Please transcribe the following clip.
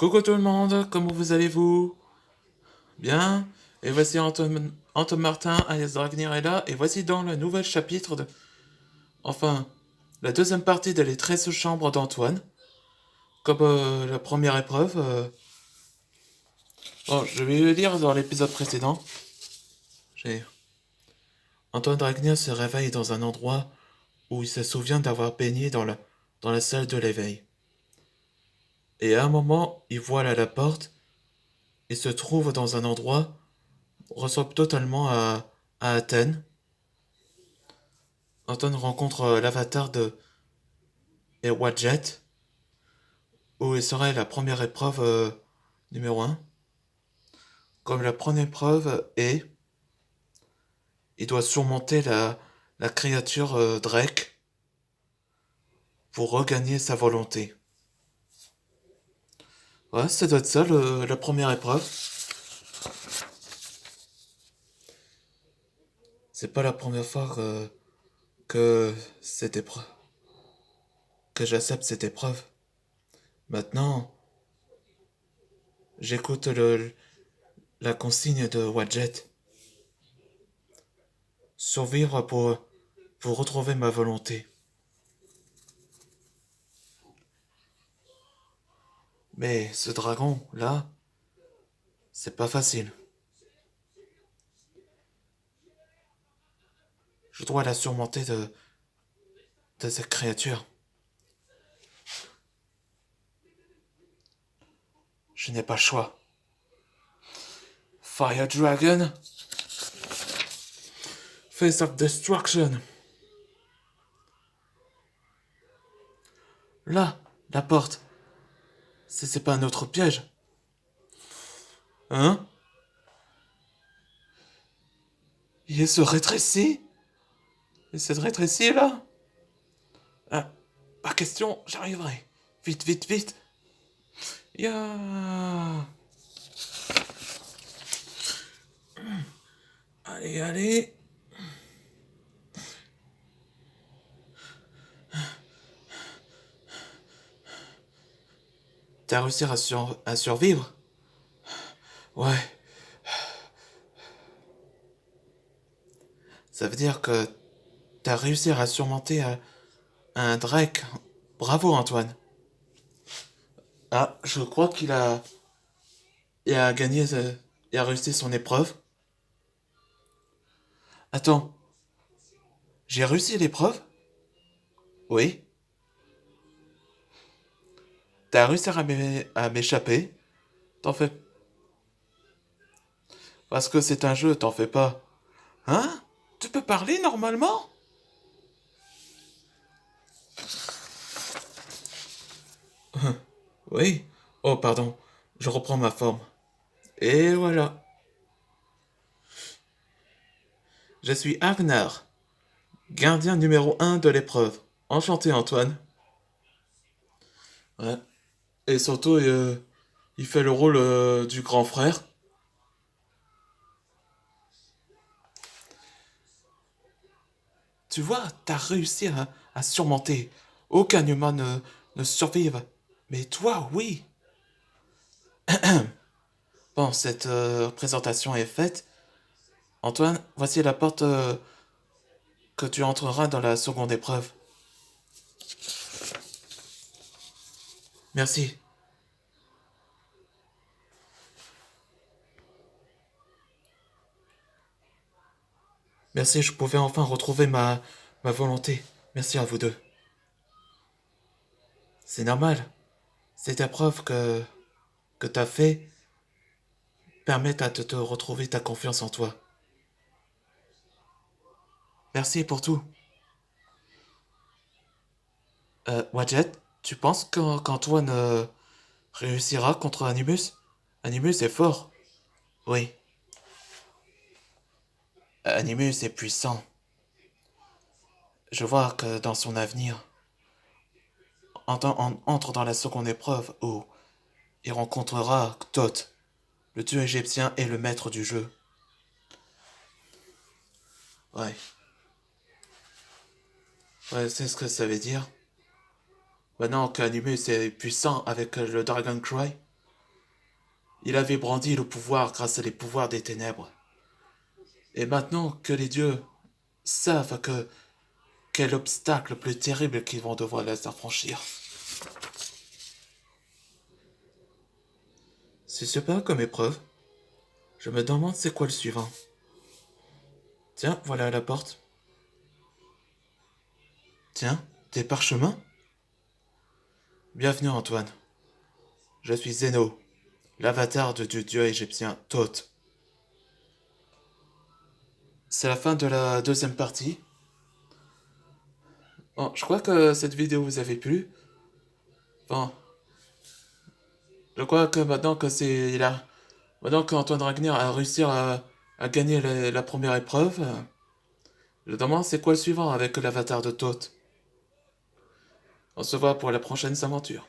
Coucou tout le monde, comment vous allez-vous? Bien? Et voici Antoine Martin alias Dragnir est là, et voici dans le nouvel chapitre de... Enfin, la deuxième partie de Les 13 chambres d'Antoine. Comme la première épreuve. Bon, je vais le lire dans l'épisode précédent. J'ai... Antoine Dragnir se réveille dans un endroit où il se souvient d'avoir baigné dans la salle de l'éveil. Et à un moment, il voit à la porte et se trouve dans un endroit ressemble totalement à Athènes. Anton rencontre l'avatar de Wadjet, où il serait la première épreuve numéro un. Comme la première épreuve est, il doit surmonter la créature Drake pour regagner sa volonté. Ouais, ça doit être ça la première épreuve. C'est pas la première fois que cette épreuve, que j'accepte cette épreuve. Maintenant, j'écoute la consigne de Wadjet. Survivre pour retrouver ma volonté. Mais ce dragon, là, c'est pas facile. Je dois la surmonter de cette créature. Je n'ai pas le choix. Fire Dragon. Face of Destruction. Là, la porte. C'est pas un autre piège. Hein? Il se rétrécit? Il s'est rétréci là? Ah, pas question, j'arriverai. Vite, vite, vite. Ya. Allez, allez. T'as réussi à survivre? Ouais. Ça veut dire que t'as réussi à surmonter un Drake. Bravo, Antoine. Ah, je crois il a gagné, il a réussi son épreuve. Attends, j'ai réussi l'épreuve? Oui. T'as réussi à m'échapper? T'en fais... Parce que c'est un jeu, t'en fais pas. Hein? Tu peux parler normalement? Oui. Oh, pardon. Je reprends ma forme. Et voilà. Je suis Agnar, gardien numéro un de l'épreuve. Enchanté, Antoine. Ouais. Et surtout, il fait le rôle du grand frère. Tu vois, t'as réussi à surmonter. Aucun humain ne survive. Mais toi, oui. Bon, cette présentation est faite. Antoine, voici la porte que tu entreras dans la seconde épreuve. Merci. Merci, je pouvais enfin retrouver ma volonté. Merci à vous deux. C'est normal. Cette épreuve que t'as fait permet à te retrouver ta confiance en toi. Merci pour tout. Wadjet, tu penses qu'Antoine réussira contre Animus? Animus est fort. Oui, Animus est puissant. Je vois que dans son avenir, entre dans la seconde épreuve où il rencontrera Thoth, le dieu égyptien et le maître du jeu. Ouais, ouais, c'est ce que ça veut dire. Maintenant qu'Animus est puissant avec le Dragon Cry, Il avait brandi le pouvoir grâce à les pouvoirs des ténèbres. Et maintenant que les dieux savent que quel obstacle plus terrible qu'ils vont devoir les affranchir. Si c'est pas comme épreuve, je me demande c'est quoi le suivant. Tiens, voilà la porte. Tiens, des parchemins? Bienvenue Antoine. Je suis Zeno, l'avatar du dieu égyptien Thoth. C'est la fin de la deuxième partie. Bon, je crois que cette vidéo vous avait plu. Bon, je crois que maintenant que c'est là, maintenant qu'Antoine Ragnar a réussi à gagner la première épreuve, je demande c'est quoi le suivant avec l'avatar de Thoth. On se voit pour la prochaine aventure.